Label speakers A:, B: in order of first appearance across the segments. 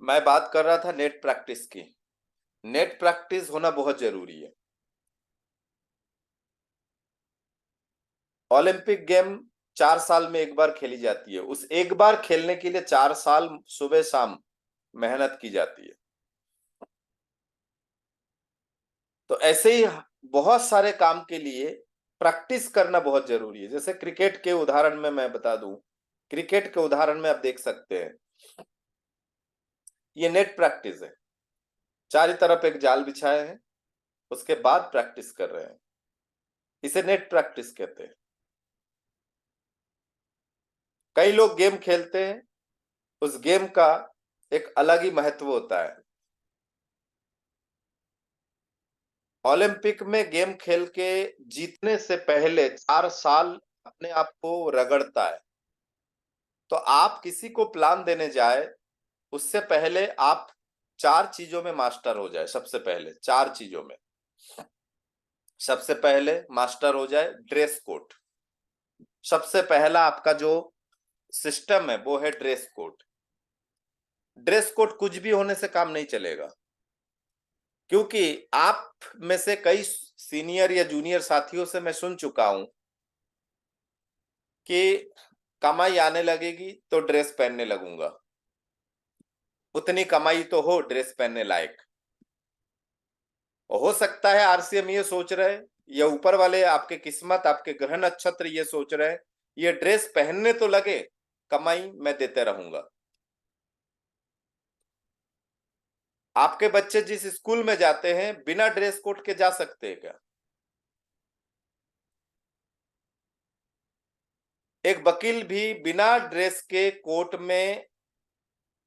A: मैं बात कर रहा था नेट प्रैक्टिस की। नेट प्रैक्टिस होना बहुत जरूरी है। ओलंपिक गेम 4 साल में एक बार खेली जाती है। उस एक बार खेलने के लिए 4 साल सुबह शाम मेहनत की जाती है। तो ऐसे ही बहुत सारे काम के लिए प्रैक्टिस करना बहुत जरूरी है। जैसे क्रिकेट के उदाहरण में मैं बता दूं, क्रिकेट के उदाहरण में आप देख सकते हैं, ये नेट प्रैक्टिस है। चारों तरफ एक जाल बिछाए हैं, उसके बाद प्रैक्टिस कर रहे हैं। इसे नेट प्रैक्टिस कहते हैं। कई लोग गेम खेलते हैं, उस गेम का एक अलग ही महत्व होता है। ओलंपिक में गेम खेल के जीतने से पहले 4 साल अपने आप को रगड़ता है। तो आप किसी को प्लान देने जाए, उससे पहले आप 4 चीजों में मास्टर हो जाए। सबसे पहले 4 चीजों में सबसे पहले मास्टर हो जाए ड्रेस कोड। सबसे पहला आपका जो सिस्टम है वो है ड्रेस कोड। ड्रेस कोड कुछ भी होने से काम नहीं चलेगा, क्योंकि आप में से कई सीनियर या जूनियर साथियों से मैं सुन चुका हूं कि कमाई आने लगेगी तो ड्रेस पहनने लगूंगा। उतनी कमाई तो हो ड्रेस पहनने लायक। हो सकता है आरसीएम ये सोच रहे, या ऊपर वाले आपके किस्मत, आपके ग्रह नक्षत्र ये सोच रहे, ये ड्रेस पहनने तो लगे, कमाई मैं देते रहूंगा। आपके बच्चे जिस स्कूल में जाते हैं बिना ड्रेस कोड के जा सकते हैं क्या? एक वकील भी बिना ड्रेस के कोर्ट में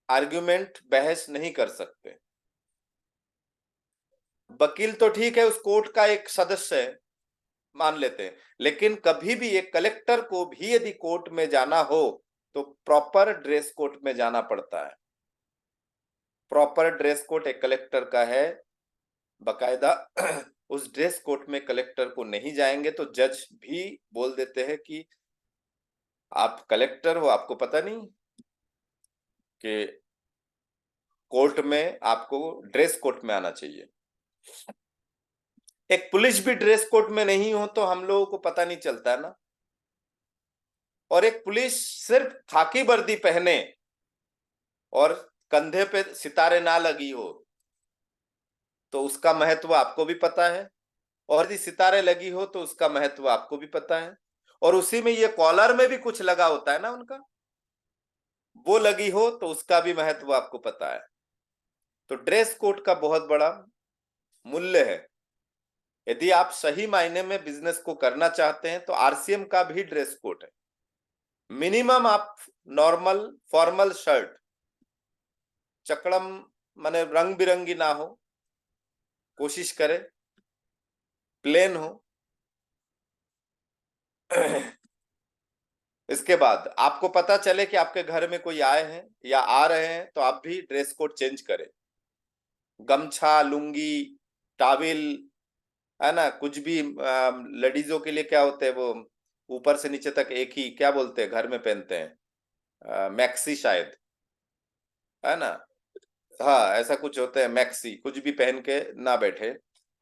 A: आर्ग्यूमेंट बहस नहीं कर सकते। वकील तो ठीक है, उस कोर्ट का एक सदस्य है, मान लेते हैं, लेकिन कभी भी एक कलेक्टर को भी यदि कोर्ट में जाना हो तो प्रॉपर ड्रेस कोड में जाना पड़ता है। प्रॉपर ड्रेस कोड एक कलेक्टर का है, बकायदा। उस ड्रेस कोड में कलेक्टर को नहीं जाएंगे तो जज भी बोल देते हैं कि आप कलेक्टर हो, आपको पता नहीं कि कोर्ट में आपको ड्रेस कोड में आना चाहिए। एक पुलिस भी ड्रेस कोड में नहीं हो तो हम लोगों को पता नहीं चलता है ना। और एक पुलिस सिर्फ खाकी वर्दी पहने और कंधे पे सितारे ना लगी हो तो उसका महत्व आपको भी पता है, और यदि सितारे लगी हो तो उसका महत्व आपको भी पता है। और उसी में ये कॉलर में भी कुछ लगा होता है ना उनका, वो लगी हो तो उसका भी महत्व आपको पता है। तो ड्रेस कोड का बहुत बड़ा मूल्य है। यदि आप सही मायने में बिजनेस को करना चाहते हैं तो आरसीएम का भी ड्रेस कोड है। मिनिमम आप नॉर्मल फॉर्मल शर्ट, चकड़म माने रंग बिरंगी ना हो, कोशिश करें प्लेन हो। इसके बाद आपको पता चले कि आपके घर में कोई आए हैं या आ रहे हैं तो आप भी ड्रेस कोड चेंज करें। गमछा, लुंगी, टाविल, है ना, कुछ भी। लेडीजों के लिए क्या होते हैं वो, ऊपर से नीचे तक एक ही, क्या बोलते हैं घर में पहनते हैं, मैक्सी शायद, है ना। हाँ, ऐसा कुछ होता है मैक्सी। कुछ भी पहन के ना बैठे,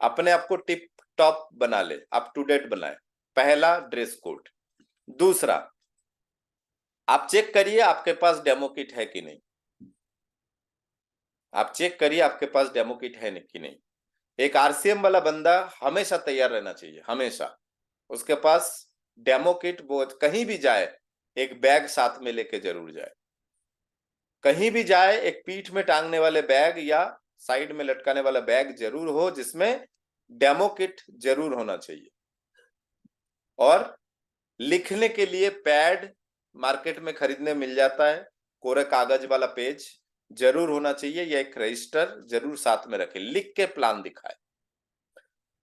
A: अपने आप को टिप टॉप बना ले, अप टू डेट बनाए। पहला ड्रेस कोड। दूसरा, आप चेक करिए आपके पास डेमो किट है कि नहीं। आप चेक करिए आपके पास डेमो किट है कि नहीं। एक आरसीएम वाला बंदा हमेशा तैयार रहना चाहिए, हमेशा। उसके पास डेमो किट, वो कहीं भी जाए एक बैग साथ में लेके जरूर जाए। कहीं भी जाए एक पीठ में टांगने वाले बैग या साइड में लटकाने वाला बैग जरूर हो, जिसमें डेमो किट जरूर होना चाहिए। और लिखने के लिए पैड मार्केट में खरीदने मिल जाता है, कोरे कागज वाला पेज जरूर होना चाहिए, या एक रजिस्टर जरूर साथ में रखें, लिख के प्लान दिखाए।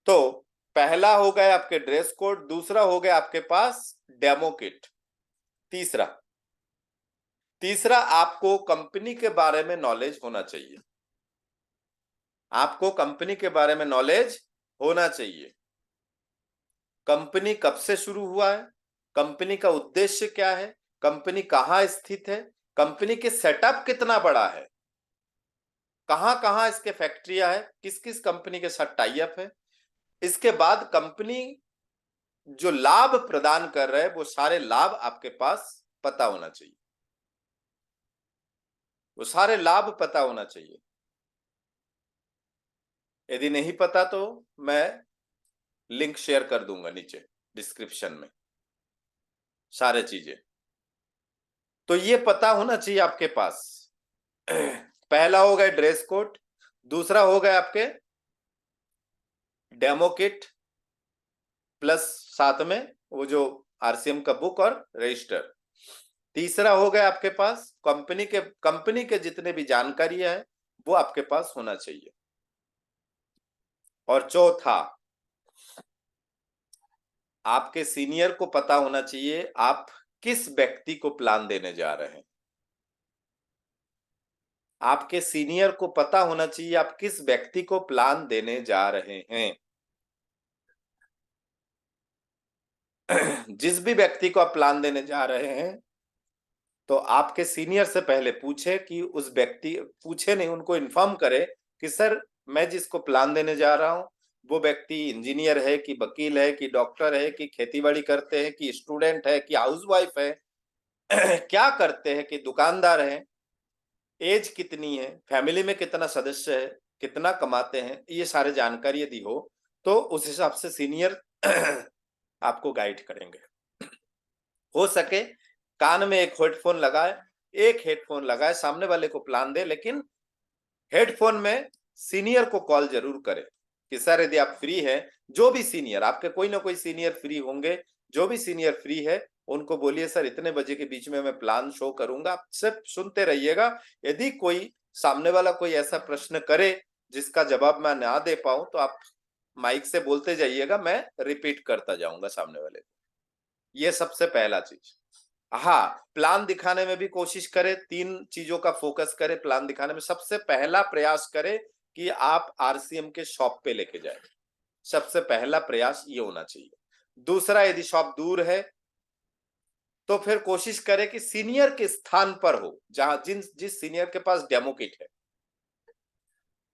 A: तो पहला हो गया आपके ड्रेस कोड, दूसरा हो गया आपके पास डेमो किट। तीसरा तीसरा आपको कंपनी के बारे में नॉलेज होना चाहिए। आपको कंपनी के बारे में नॉलेज होना चाहिए। कंपनी कब से शुरू हुआ है, कंपनी का उद्देश्य क्या है, कंपनी कहाँ स्थित है, कंपनी के सेटअप कितना बड़ा है, कहां कहां इसके फैक्ट्रियां है, किस किस कंपनी के साथ टाई अप है। इसके बाद कंपनी जो लाभ प्रदान कर रहे हैं वो सारे लाभ आपके पास पता होना चाहिए, वो सारे लाभ पता होना चाहिए। यदि नहीं पता तो मैं लिंक शेयर कर दूंगा नीचे डिस्क्रिप्शन में, सारे चीजें। तो ये पता होना चाहिए आपके पास। पहला हो गया ड्रेस कोड, दूसरा हो गया आपके डेमो किट प्लस साथ में वो जो आरसीएम का बुक और रजिस्टर। तीसरा हो गया आपके पास कंपनी के जितने भी जानकारियां है वो आपके पास होना चाहिए। और चौथा, आपके सीनियर को पता होना चाहिए आप किस व्यक्ति को प्लान देने जा रहे हैं। आपके सीनियर को पता होना चाहिए आप किस व्यक्ति को प्लान देने जा रहे हैं। जिस भी व्यक्ति को आप प्लान देने जा रहे हैं तो आपके सीनियर से पहले पूछे कि उस व्यक्ति, पूछे नहीं, उनको इन्फॉर्म करे कि सर मैं जिसको प्लान देने जा रहा हूं वो व्यक्ति इंजीनियर है कि वकील है कि डॉक्टर है कि खेतीबाड़ी करते हैं कि स्टूडेंट है कि हाउसवाइफ है, क्या करते हैं कि दुकानदार है, एज कितनी है, फैमिली में कितना सदस्य है, कितना कमाते हैं, ये सारे जानकारी यदि हो तो उस हिसाब से सीनियर आपको गाइड करेंगे। हो सके कान में एक हेडफोन लगाए, एक हेडफोन लगाए, सामने वाले को प्लान दे, लेकिन हेडफोन में सीनियर को कॉल जरूर करे कि सर यदि आप फ्री हैं, जो भी सीनियर आपके, कोई ना कोई सीनियर फ्री होंगे, जो भी सीनियर फ्री है उनको बोलिए सर इतने बजे के बीच में मैं प्लान शो करूंगा, आप सिर्फ सुनते रहिएगा। यदि कोई सामने वाला कोई ऐसा प्रश्न करे जिसका जवाब मैं ना दे पाऊं तो आप माइक से बोलते जाइएगा, मैं रिपीट करता जाऊंगा सामने वाले को। ये सबसे पहला चीज। हाँ, प्लान दिखाने में भी कोशिश करें, 3 चीजों का फोकस करें प्लान दिखाने में। सबसे पहला प्रयास करें कि आप आरसीएम के शॉप पे लेके जाए, सबसे पहला प्रयास ये होना चाहिए। दूसरा, यदि शॉप दूर है तो फिर कोशिश करें कि सीनियर के स्थान पर हो, जहां जिस सीनियर के पास डेमो किट है।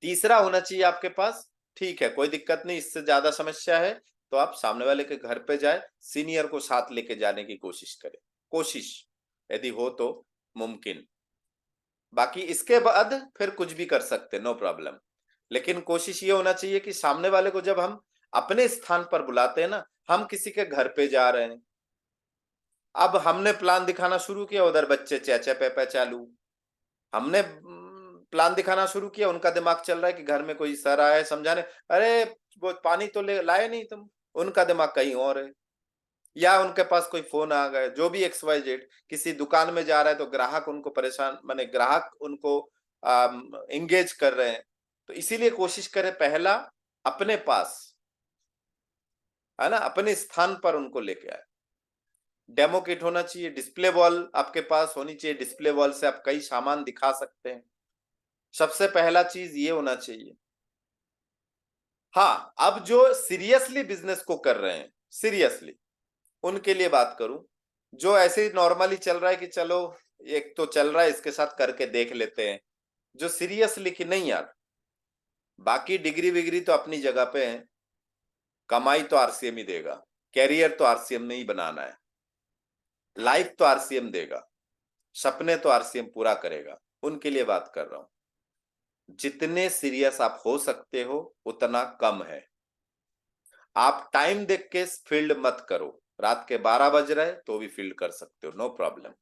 A: तीसरा होना चाहिए आपके पास, ठीक है कोई दिक्कत नहीं, इससे ज्यादा समस्या है तो आप सामने वाले के घर पे जाए, सीनियर को साथ लेके जाने की कोशिश करें, कोशिश यदि हो तो मुमकिन। बाकी इसके बाद फिर कुछ भी कर सकते, नो प्रॉब्लम। लेकिन कोशिश ये होना चाहिए कि सामने वाले को जब हम अपने स्थान पर बुलाते हैं ना, हम किसी के घर पे जा रहे हैं, अब हमने प्लान दिखाना शुरू किया, उधर बच्चे चैचा पेपा चालू। हमने प्लान दिखाना शुरू किया, उनका दिमाग चल रहा है कि घर में कोई सर आया है समझाने, अरे वो पानी तो ले लाए नहीं तुम, उनका दिमाग कहीं और है। या उनके पास कोई फोन आ गए, जो भी XYZ, किसी दुकान में जा रहा है तो ग्राहक उनको परेशान, माने ग्राहक उनको एंगेज कर रहे हैं। तो इसीलिए कोशिश करें पहला अपने पास, है ना, अपने स्थान पर उनको लेके आए। डेमो किट होना चाहिए, डिस्प्ले वॉल आपके पास होनी चाहिए, डिस्प्ले वॉल से आप कई सामान दिखा सकते हैं। सबसे पहला चीज ये होना चाहिए। हाँ, अब जो सीरियसली बिजनेस को कर रहे हैं, सीरियसली उनके लिए बात करूं, जो ऐसे ही नॉर्मली चल रहा है कि चलो एक तो चल रहा है इसके साथ करके देख लेते हैं, जो सीरियसली कि नहीं यार, बाकी डिग्री विग्री तो अपनी जगह पे है, कमाई तो आरसीएम ही देगा, कैरियर तो आरसीएम ने ही बनाना है, लाइफ तो आरसीएम देगा, सपने तो आरसीएम पूरा करेगा, उनके लिए बात कर रहा हूं। जितने सीरियस आप हो सकते हो उतना कम है। आप टाइम देख के फील्ड मत करो, रात के 12 बज रहे तो भी फील्ड कर सकते हो, नो प्रॉब्लम।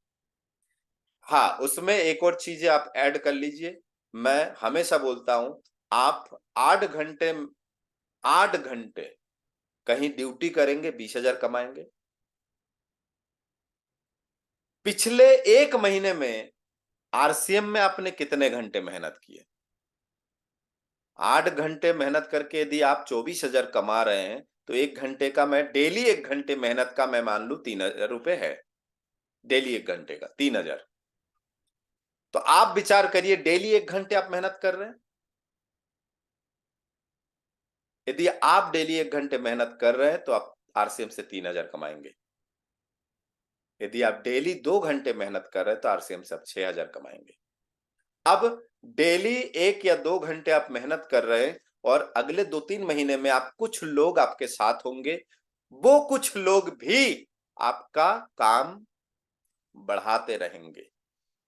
A: हाँ, उसमें एक और चीजें आप ऐड कर लीजिए। मैं हमेशा बोलता हूं, आप 8 घंटे, 8 घंटे कहीं ड्यूटी करेंगे 20,000 कमाएंगे। पिछले 1 महीने में आरसीएम में आपने कितने घंटे मेहनत किए? 8 घंटे मेहनत करके यदि आप 24,000 कमा रहे हैं तो 1 घंटे का, मैं डेली 1 घंटे मेहनत का मैं मान लू 3,000 रुपए है, डेली 1 घंटे का 3,000। तो आप विचार करिए, डेली 1 घंटे आप मेहनत कर रहे हैं, यदि आप डेली 1 घंटे मेहनत कर रहे हैं तो आप आरसीएम से 3,000 कमाएंगे। यदि आप डेली 2 घंटे मेहनत कर रहे हैं तो आरसीएम से आप 6,000 कमाएंगे। अब डेली 1 या 2 घंटे आप मेहनत कर रहे हैं और अगले 2-3 महीने में आप कुछ लोग आपके साथ होंगे, वो कुछ लोग भी आपका काम बढ़ाते रहेंगे।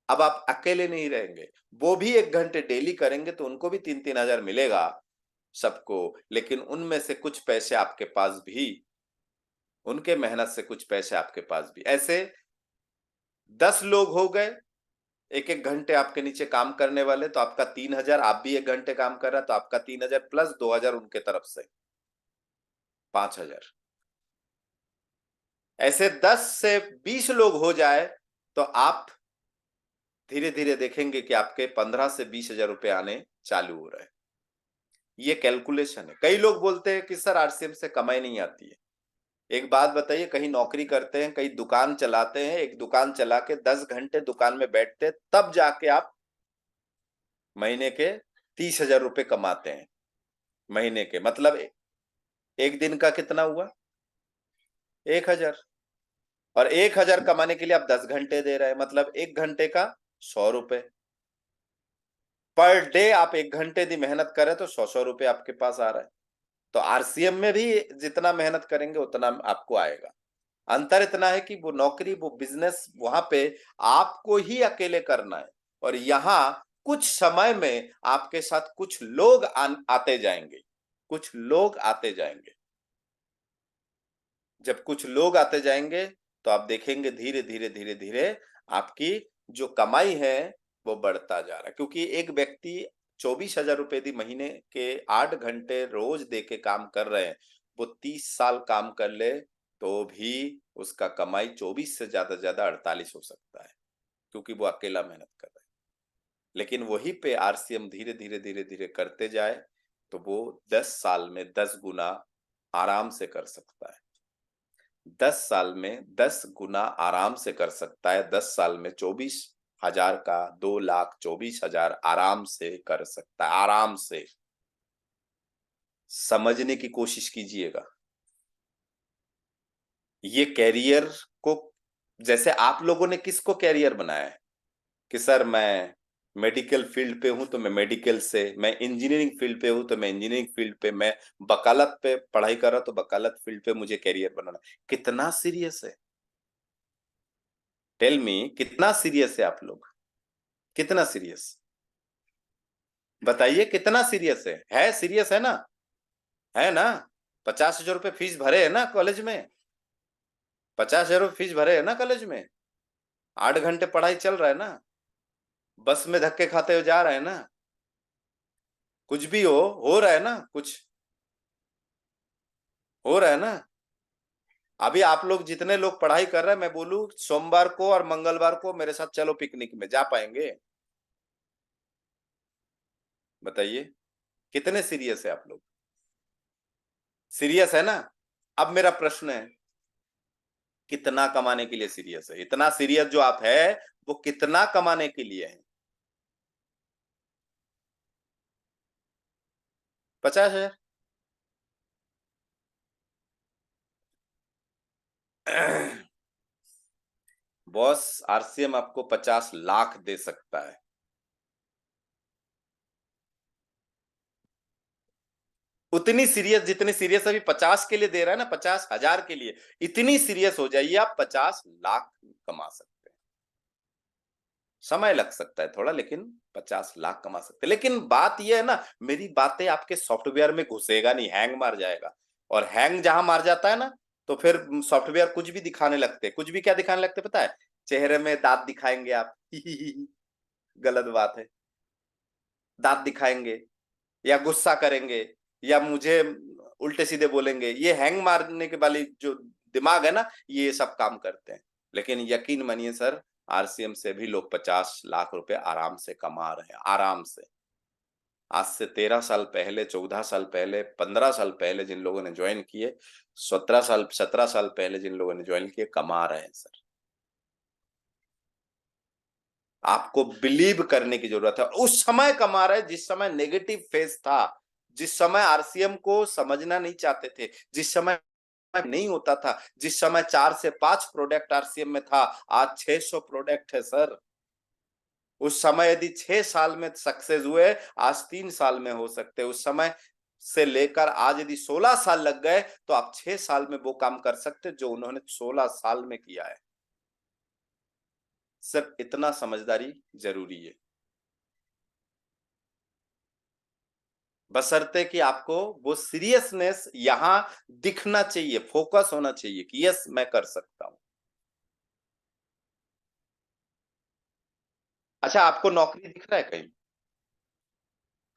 A: अब आप अकेले नहीं रहेंगे, वो भी 1 घंटे डेली करेंगे तो उनको भी 3-3 हजार मिलेगा सबको, लेकिन उनमें से कुछ पैसे आपके पास भी, उनके मेहनत से कुछ पैसे आपके पास भी, ऐसे 10 लोग हो गए 1-1 घंटे आपके नीचे काम करने वाले, तो आपका 3 हजार, आप भी 1 घंटे काम कर रहा तो आपका 3 हजार प्लस 2 हजार उनके तरफ से 5 हजार। ऐसे 10 से 20 लोग हो जाए तो आप धीरे धीरे देखेंगे कि आपके 15 से 20 हजार रुपए आने चालू हो रहे हैं। ये कैलकुलेशन है। कई लोग बोलते हैं कि सर आरसीएम से कमाई नहीं आती है। एक बात बताइए, कहीं नौकरी करते हैं, कहीं दुकान चलाते हैं, एक दुकान चला के 10 घंटे दुकान में बैठते हैं, तब जाके आप महीने के 30 हजार रुपए कमाते हैं। महीने के मतलब एक दिन का कितना हुआ? 1 हजार। और 1 हजार कमाने के लिए आप 10 घंटे दे रहे हैं, मतलब 1 घंटे का 100 रुपए पर डे। आप 1 घंटे दी मेहनत करें तो 100-100 रुपए आपके पास आ रहा है। तो आरसीएम में भी जितना मेहनत करेंगे उतना आपको आएगा। अंतर इतना है कि वो नौकरी, वो बिजनेस, वहां पे आपको ही अकेले करना है, और यहाँ कुछ समय में आपके साथ कुछ लोग आते जाएंगे, कुछ लोग आते जाएंगे। जब कुछ लोग आते जाएंगे तो आप देखेंगे धीरे धीरे धीरे धीरे आपकी जो कमाई है वो बढ़ता जा रहा है, क्योंकि एक व्यक्ति 24 हजार रुपए दी महीने के 8 घंटे रोज दे के काम कर रहे हैं, वो 30 साल काम कर ले तो भी उसका कमाई 24 से ज्यादा 48 हो सकता है, क्योंकि वो अकेला मेहनत कर रहा है। लेकिन वही पे आरसीएम धीरे धीरे धीरे धीरे करते जाए तो वो 10 साल में 10 गुना आराम से कर सकता है। 10 साल में 10 गुना आराम से कर सकता है। 10 साल में 24 हजार का 2,24,000 आराम से कर सकता है, आराम से। समझने की कोशिश कीजिएगा। ये कैरियर को, जैसे आप लोगों ने किसको कैरियर बनाया है कि सर मैं मेडिकल फील्ड पे हूं तो मैं मेडिकल से, मैं इंजीनियरिंग फील्ड पे हूं तो मैं इंजीनियरिंग फील्ड पे, मैं वकालत पे पढ़ाई कर रहा तो वकालत फील्ड पे मुझे कैरियर बनाना। कितना सीरियस है? टेल मी, कितना सीरियस है आप लोग? कितना सीरियस? बताइए कितना सीरियस है सीरियस है ना? है ना? 50 हजार रुपये फीस भरे है ना कॉलेज में? 50 हजार रुपये फीस भरे है ना कॉलेज में? 8 घंटे पढ़ाई चल रहा है ना? बस में धक्के खाते हुए जा रहे हैं ना? कुछ भी हो रहा है ना? कुछ हो रहा है ना? अभी आप लोग जितने लोग पढ़ाई कर रहे हैं, मैं बोलूं सोमवार को और मंगलवार को मेरे साथ चलो पिकनिक में, जा पाएंगे? बताइए कितने सीरियस है आप लोग? सीरियस है ना? अब मेरा प्रश्न है, कितना कमाने के लिए सीरियस है? इतना सीरियस जो आप है वो कितना कमाने के लिए है? 50 हजार? बॉस, आरसीएम आपको 50 लाख दे सकता है। उतनी सीरियस जितनी सीरियस अभी 50 के लिए दे रहा है ना, 50 हजार के लिए, इतनी सीरियस हो जाइए, आप 50 लाख कमा सकते हैं। समय लग सकता है थोड़ा, लेकिन 50 लाख कमा सकते हैं। लेकिन बात यह है ना, मेरी बातें आपके सॉफ्टवेयर में घुसेगा नहीं, हैंग मार जाएगा। और हैंग जहां मार जाता है ना, तो फिर सॉफ्टवेयर कुछ भी दिखाने लगते हैं। कुछ भी क्या दिखाने लगते पता है? चेहरे में दांत दिखाएंगे आप। गलत बात है। दांत दिखाएंगे या गुस्सा करेंगे या मुझे उल्टे सीधे बोलेंगे, ये हैंग मारने के वाली जो दिमाग है ना, ये सब काम करते हैं। लेकिन यकीन मानिए सर, आरसीएम से भी लोग 50 लाख रुपए आराम से कमा रहे हैं, आराम से। आज से 13 साल पहले, 14 साल पहले, 15 साल पहले जिन लोगों ने ज्वाइन किए, 17 साल 17 साल पहले जिन लोगों ने ज्वाइन किए, कमा रहे हैं सर। आपको बिलीव करने की जरूरत है। उस समय कमा रहे जिस समय नेगेटिव फेज था, जिस समय आरसीएम को समझना नहीं चाहते थे, जिस समय नहीं होता था, जिस समय 4 से 5 प्रोडक्ट आरसीएम में था, आज 600 प्रोडक्ट है सर। उस समय यदि 6 साल में सक्सेस हुए, आज 3 साल में हो सकते। उस समय से लेकर आज यदि 16 साल लग गए तो आप 6 साल में वो काम कर सकते जो उन्होंने 16 साल में किया है। सिर्फ इतना समझदारी जरूरी है, बशर्ते कि आपको वो सीरियसनेस यहां दिखना चाहिए, फोकस होना चाहिए कि यस मैं कर सकता हूं। अच्छा, आपको नौकरी दिख रहा है कहीं?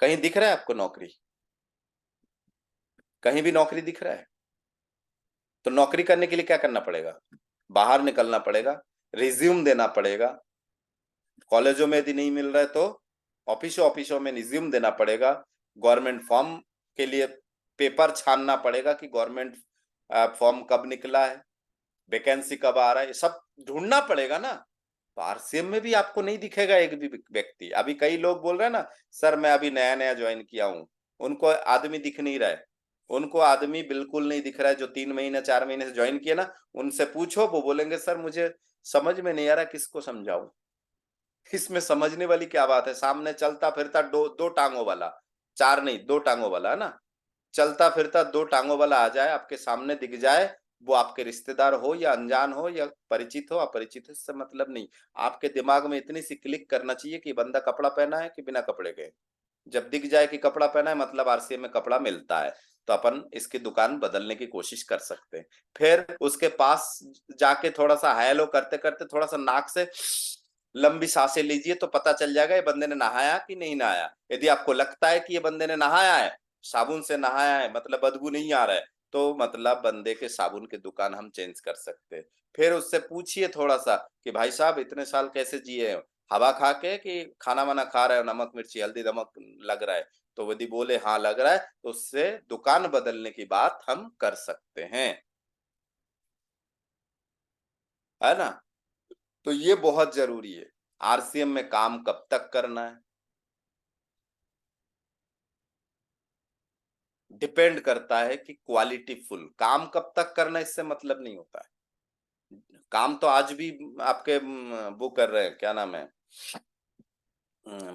A: कहीं दिख रहा है आपको नौकरी? कहीं भी नौकरी दिख रहा है? तो नौकरी करने के लिए क्या करना पड़ेगा? बाहर निकलना पड़ेगा, रिज्यूम देना पड़ेगा। कॉलेजों में यदि नहीं मिल रहा है तो ऑफिसों ऑफिसों में रिज्यूम देना पड़ेगा। गवर्नमेंट फॉर्म के लिए पेपर छानना पड़ेगा कि गवर्नमेंट फॉर्म कब निकला है, वैकेंसी कब आ रहा है, ये सब ढूंढना पड़ेगा ना। तो आरसीएम में भी आपको नहीं दिखेगा एक भी व्यक्ति। अभी कई लोग बोल रहे हैं ना, सर मैं अभी नया नया ज्वाइन किया हूँ, उनको आदमी दिख नहीं रहा है। उनको आदमी बिल्कुल नहीं दिख रहा है जो 3 महीने 4 महीने से ज्वाइन किया ना। उनसे पूछो, वो बोलेंगे सर मुझे समझ में नहीं आ रहा, किसको समझाऊं। इसमें समझने वाली क्या बात है? सामने चलता फिरता दो दो टांगों वाला, चार नहीं दो टांगों वाला है ना, चलता फिरता दो टांगों वाला आ जाए, आपके सामने दिख जाए, वो आपके रिश्तेदार हो या अनजान हो या परिचित हो अपरिचित हो, इससे मतलब नहीं। आपके दिमाग में इतनी सी क्लिक करना चाहिए कि बंदा कपड़ा पहना है कि बिना कपड़े के। जब दिख जाए कि कपड़ा पहना है मतलब आरसीएम में कपड़ा मिलता है, तो अपन इसकी दुकान बदलने की कोशिश कर सकते हैं। फिर उसके पास जाके थोड़ा सा हेलो करते करते थोड़ा सा नाक से लंबी सांसें लीजिए, तो पता चल जाएगा ये बंदे ने नहाया कि नहीं नहाया। यदि आपको लगता है कि ये बंदे ने नहाया है, साबुन से नहाया है, मतलब बदबू नहीं आ रहा है, तो मतलब बंदे के साबुन की दुकान हम चेंज कर सकते हैं। फिर उससे पूछिए थोड़ा सा कि भाई साहब इतने साल कैसे जिए हो, हवा खा के कि खाना वाना खा रहे हो, नमक मिर्ची हल्दी नमक लग रहा है। तो यदि बोले हाँ लग रहा है, तो उससे दुकान बदलने की बात हम कर सकते हैं, है ना। तो ये बहुत जरूरी है। आरसीएम में काम कब तक करना है डिपेंड करता है कि क्वालिटी फुल काम कब तक करना है, इससे मतलब नहीं होता है। काम तो आज भी आपके वो कर रहे हैं, क्या नाम है,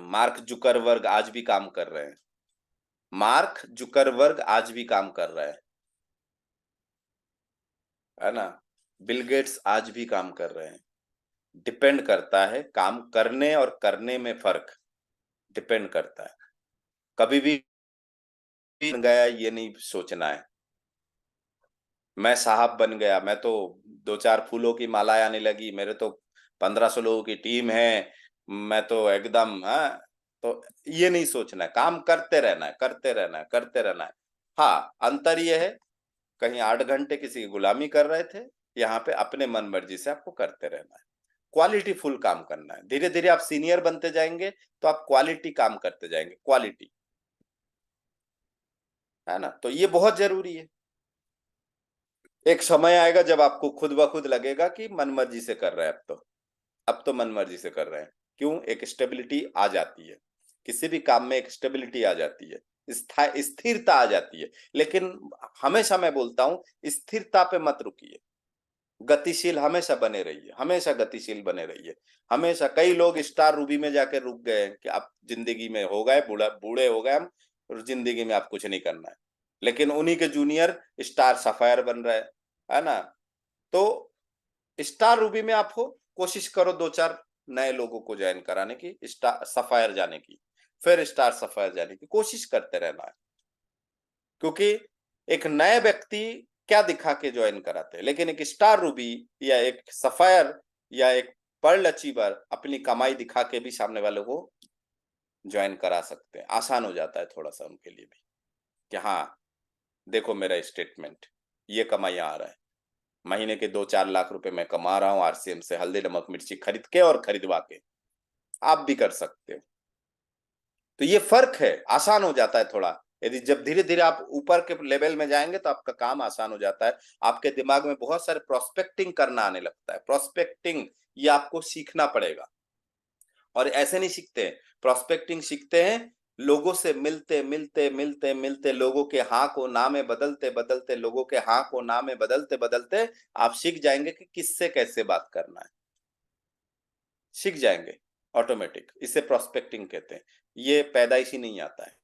A: मार्क जुकरवर्ग आज भी काम कर रहे हैं। मार्क जुकरवर्ग आज भी काम कर रहा है ना। बिल गेट्स आज भी काम कर रहे हैं। डिपेंड करता है, काम करने और करने में फर्क डिपेंड करता है। कभी भी बन गया ये नहीं सोचना है, मैं साहब बन गया, मैं तो 2 4 फूलों की मालाएं आने लगी, मेरे तो 1500 लोगों की टीम है, मैं तो एकदम हाँ। तो ये नहीं सोचना है, काम करते रहना है, करते रहना है, करते रहना है। हाँ, अंतर ये है, कहीं 8 घंटे किसी की गुलामी कर रहे थे, यहाँ पे अपने मन मर्जी से आपको करते रहना है। क्वालिटी फुल काम करना है। धीरे धीरे आप सीनियर बनते जाएंगे तो आप क्वालिटी काम करते जाएंगे, क्वालिटी, है ना। तो ये बहुत जरूरी है। एक समय आएगा जब आपको खुद ब खुद लगेगा कि मन मर्जी से कर रहे हैं, अब तो मन मर्जी से कर रहे हैं। क्यों? एक स्टेबिलिटी आ जाती है, किसी भी काम में एक स्टेबिलिटी आ जाती है, स्थिरता आ जाती है। लेकिन हमेशा मैं बोलता हूं स्थिरता पे मत रुकिए, गतिशील हमेशा बने रहिए, हमेशा गतिशील बने रहिए। हमेशा कई लोग स्टार रूबी में जाकर रुक गए हैं कि आप जिंदगी में हो गए बूढ़ा, बूढ़े हो गए हम और जिंदगी में आप कुछ नहीं करना है। लेकिन उन्हीं के जूनियर स्टार सफायर बन रहे हैं, है ना। तो स्टार रूबी में आप हो, कोशिश करो 2 4 नए लोगों को ज्वाइन कराने की, स्टार सफायर जाने की, फिर स्टार सफायर जाने की कोशिश करते रहना है। क्योंकि एक नए व्यक्ति क्या दिखा के ज्वाइन कराते हैं, लेकिन एक स्टार रूबी या एक सफायर या एक पर्ल अचीवर अपनी कमाई दिखा के भी सामने वालों को ज्वाइन करा सकते हैं। आसान हो जाता है थोड़ा सा उनके लिए भी कि हाँ देखो मेरा स्टेटमेंट, ये कमाई आ रहा है, महीने के 2 4 लाख रुपए मैं कमा रहा हूँ आरसीएम से, हल्दी नमक मिर्ची खरीद के और खरीदवा के। आप भी कर सकते हो। तो ये फर्क है, आसान हो जाता है थोड़ा। यदि जब धीरे धीरे आप ऊपर के लेवल में जाएंगे तो आपका काम आसान हो जाता है। आपके दिमाग में बहुत सारे प्रोस्पेक्टिंग करना आने लगता है। प्रोस्पेक्टिंग ये आपको सीखना पड़ेगा, और ऐसे नहीं सीखते हैं। प्रोस्पेक्टिंग सीखते हैं लोगों से मिलते मिलते मिलते मिलते, लोगों के हाँ को ना में बदलते बदलते, लोगों के हाँ को ना में बदलते बदलते आप सीख जाएंगे कि किससे कैसे बात करना है, सीख जाएंगे। ऑटोमेटिक, इसे प्रोस्पेक्टिंग कहते हैं। ये पैदाइशी नहीं आता है।